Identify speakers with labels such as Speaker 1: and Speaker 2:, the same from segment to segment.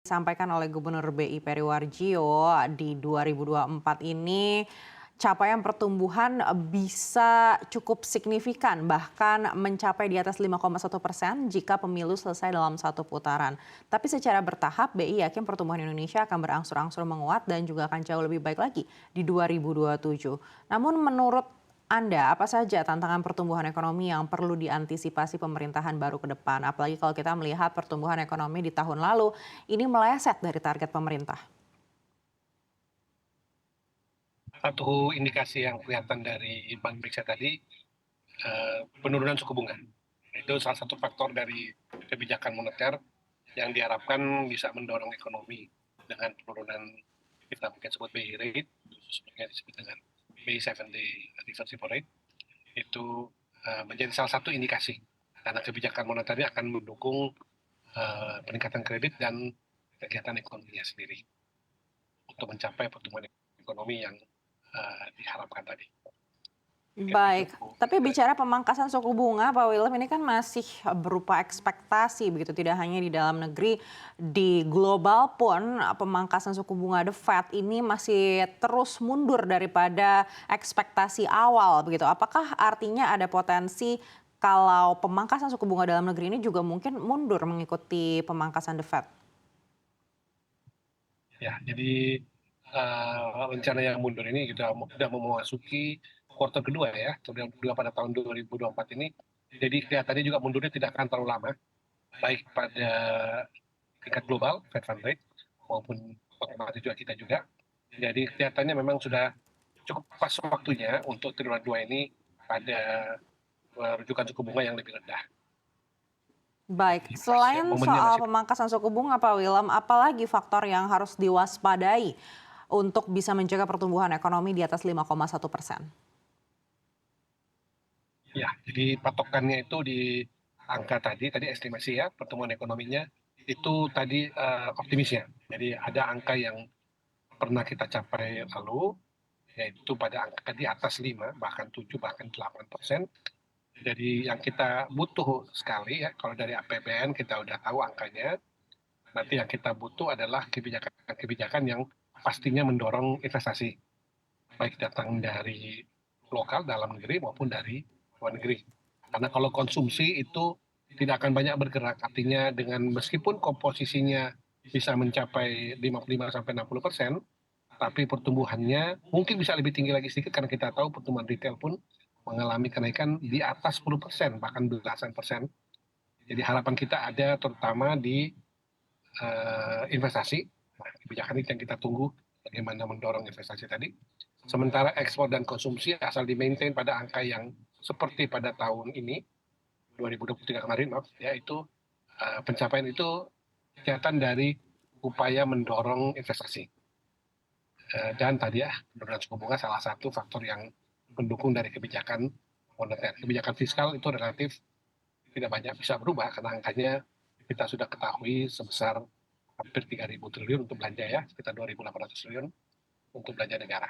Speaker 1: Disampaikan oleh Gubernur BI Periwarjio di 2024 ini capaian pertumbuhan bisa cukup signifikan, bahkan mencapai di atas 5,1% jika pemilu selesai dalam satu putaran. Tapi secara bertahap, BI yakin pertumbuhan Indonesia akan berangsur-angsur menguat dan juga akan jauh lebih baik lagi di 2027. Namun menurut Anda, apa saja tantangan pertumbuhan ekonomi yang perlu diantisipasi pemerintahan baru ke depan? Apalagi kalau kita melihat pertumbuhan ekonomi di tahun lalu ini meleset dari target pemerintah.
Speaker 2: Satu indikasi yang kelihatan dari Bank Indonesia tadi, penurunan suku bunga. Itu salah satu faktor dari kebijakan moneter yang diharapkan bisa mendorong ekonomi dengan penurunan kita mungkin sebut BI rate, khususnya disebut dengan BI 7-day reverse repo rate, itu menjadi salah satu indikasi karena kebijakan moneternya akan mendukung peningkatan kredit dan kegiatan ekonominya sendiri untuk mencapai pertumbuhan ekonomi yang diharapkan tadi.
Speaker 1: Baik, tapi bicara pemangkasan suku bunga, Pak Willem, ini kan masih berupa ekspektasi begitu, tidak hanya di dalam negeri, di global pun pemangkasan suku bunga The Fed ini masih terus mundur daripada ekspektasi awal begitu. Apakah artinya ada potensi kalau pemangkasan suku bunga dalam negeri ini juga mungkin mundur mengikuti pemangkasan The Fed?
Speaker 2: Ya, jadi rencana yang mundur ini sudah memasuki kuartal kedua ya, kuartal kedua pada tahun 2024 ini. Jadi kelihatannya juga mundurnya tidak akan terlalu lama, baik pada tingkat global, Fed Fund Rate, maupun otomatis juga kita juga. Jadi kelihatannya memang sudah cukup pas waktunya untuk triwulan 2 ini pada rujukan suku bunga yang lebih rendah.
Speaker 1: Baik,
Speaker 2: Jadi pas ya,
Speaker 1: selain
Speaker 2: momennya
Speaker 1: soal
Speaker 2: masih.
Speaker 1: pemangkasan suku bunga Pak Willem, apalagi faktor yang harus diwaspadai untuk bisa menjaga pertumbuhan ekonomi di atas 5,1%?
Speaker 2: Ya, jadi patokannya itu di angka tadi estimasi ya, pertumbuhan ekonominya itu tadi optimisnya. Jadi ada angka yang pernah kita capai lalu, yaitu pada angka di atas 5, bahkan 7, bahkan 8%. Jadi yang kita butuh sekali ya, kalau dari APBN kita udah tahu angkanya, nanti yang kita butuh adalah kebijakan-kebijakan yang pastinya mendorong investasi, baik datang dari lokal dalam negeri maupun dari luar negeri. Karena kalau konsumsi itu tidak akan banyak bergerak, artinya dengan meskipun komposisinya bisa mencapai 55-60%, tapi pertumbuhannya mungkin bisa lebih tinggi lagi sedikit karena kita tahu pertumbuhan retail pun mengalami kenaikan di atas 10%, bahkan belasan persen. Jadi harapan kita ada terutama di investasi. Nah, kebijakan itu yang kita tunggu bagaimana mendorong investasi tadi. Sementara ekspor dan konsumsi asal di-maintain pada angka yang seperti pada tahun ini, 2023 kemarin, maaf, ya itu pencapaian itu kelihatan dari upaya mendorong investasi. Dan tadi ya, penurunan suku bunga salah satu faktor yang mendukung dari kebijakan moneter. Kebijakan fiskal itu relatif tidak banyak bisa berubah karena angkanya kita sudah ketahui sebesar hampir 3.000 triliun untuk belanja ya, sekitar 2.800 triliun untuk belanja negara.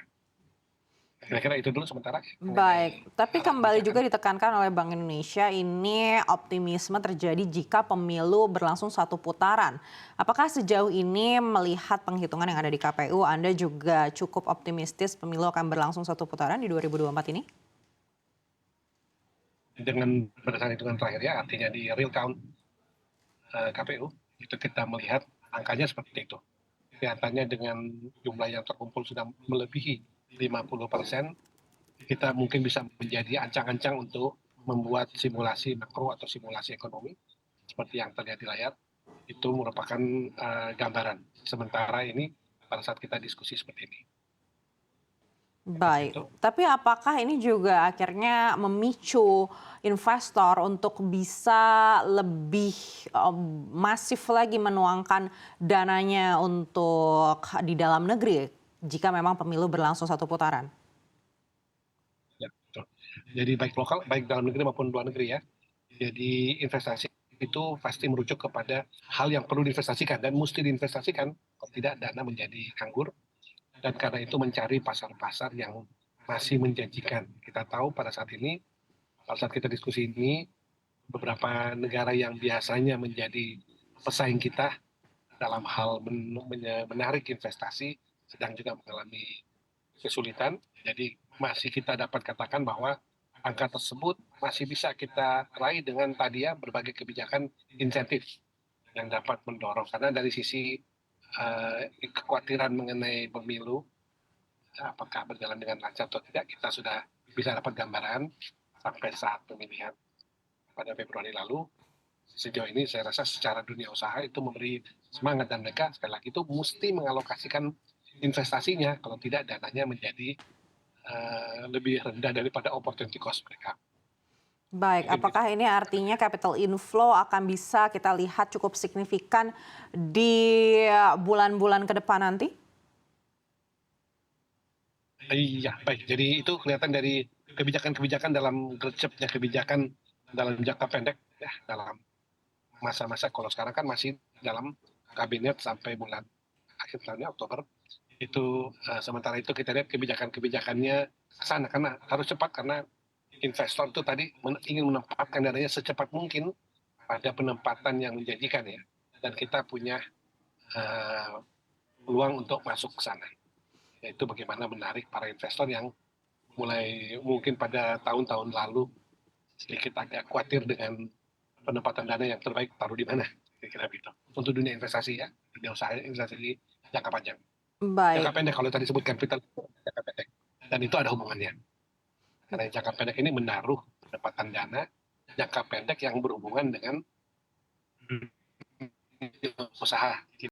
Speaker 2: Kira-kira itu dulu sementara mengenai
Speaker 1: Baik, tapi
Speaker 2: arah
Speaker 1: kembali
Speaker 2: kebijakan.
Speaker 1: juga ditekankan oleh Bank Indonesia ini optimisme terjadi jika pemilu berlangsung satu putaran. Apakah sejauh ini melihat penghitungan yang ada di KPU, Anda juga cukup optimistis pemilu akan berlangsung satu putaran di 2024 ini?
Speaker 2: Dengan berdasarkan hitungan terakhir ya, artinya di real count KPU, itu kita melihat angkanya seperti itu. Kelihatannya dengan jumlah yang terkumpul sudah melebihi 50%, kita mungkin bisa menjadi ancang-ancang untuk membuat simulasi makro atau simulasi ekonomi seperti yang terlihat di layar. Itu merupakan gambaran. Sementara ini pada saat kita diskusi seperti ini. Seperti
Speaker 1: Baik,
Speaker 2: itu.
Speaker 1: tapi apakah ini juga akhirnya memicu investor untuk bisa lebih masif lagi menuangkan dananya untuk di dalam negeri jika memang pemilu berlangsung satu putaran?
Speaker 2: Ya, betul. Jadi baik lokal, baik dalam negeri maupun luar negeri ya. Jadi investasi itu pasti merujuk kepada hal yang perlu diinvestasikan dan mesti diinvestasikan. Kalau tidak dana menjadi nganggur. Dan karena itu mencari pasar-pasar yang masih menjanjikan. Kita tahu pada saat ini, pada saat kita diskusi ini, beberapa negara yang biasanya menjadi pesaing kita dalam hal menarik investasi sedang juga mengalami kesulitan. Jadi masih kita dapat katakan bahwa angka tersebut masih bisa kita raih dengan tadi ya berbagai kebijakan insentif yang dapat mendorong. Karena dari sisi kekhawatiran mengenai pemilu, apakah berjalan dengan lancar atau tidak, kita sudah bisa dapat gambaran sampai saat pemilihan pada Februari lalu. Sejauh ini saya rasa secara dunia usaha itu memberi semangat, dan mereka sekali lagi itu mesti mengalokasikan investasinya, kalau tidak dananya menjadi lebih rendah daripada opportunity cost mereka.
Speaker 1: Baik,
Speaker 2: Mungkin gitu.
Speaker 1: apakah ini artinya capital inflow akan bisa kita lihat cukup signifikan di bulan-bulan ke depan nanti?
Speaker 2: Iya, baik. Jadi itu kelihatan dari kebijakan-kebijakan dalam gercepnya kebijakan dalam jangka pendek ya, dalam masa-masa, kalau sekarang kan masih dalam kabinet sampai bulan akhir tahunnya Oktober. Itu sementara itu kita lihat kebijakan-kebijakannya sana karena harus cepat, karena investor itu tadi ingin menempatkan dananya secepat mungkin pada penempatan yang menjanjikan ya, dan kita punya peluang untuk masuk ke sana, yaitu bagaimana menarik para investor yang mulai mungkin pada tahun-tahun lalu sedikit agak khawatir dengan penempatan dana yang terbaik taruh di mana, kira-kira begitu. Untuk dunia investasi ya, dunia usaha investasi jangka panjang. Jangka
Speaker 1: Baik,
Speaker 2: pendek kalau tadi sebut capital, jangka pendek. Dan itu ada hubungannya. Karena jangka pendek ini menaruh pendapatan dana jangka pendek yang berhubungan dengan dunia usaha.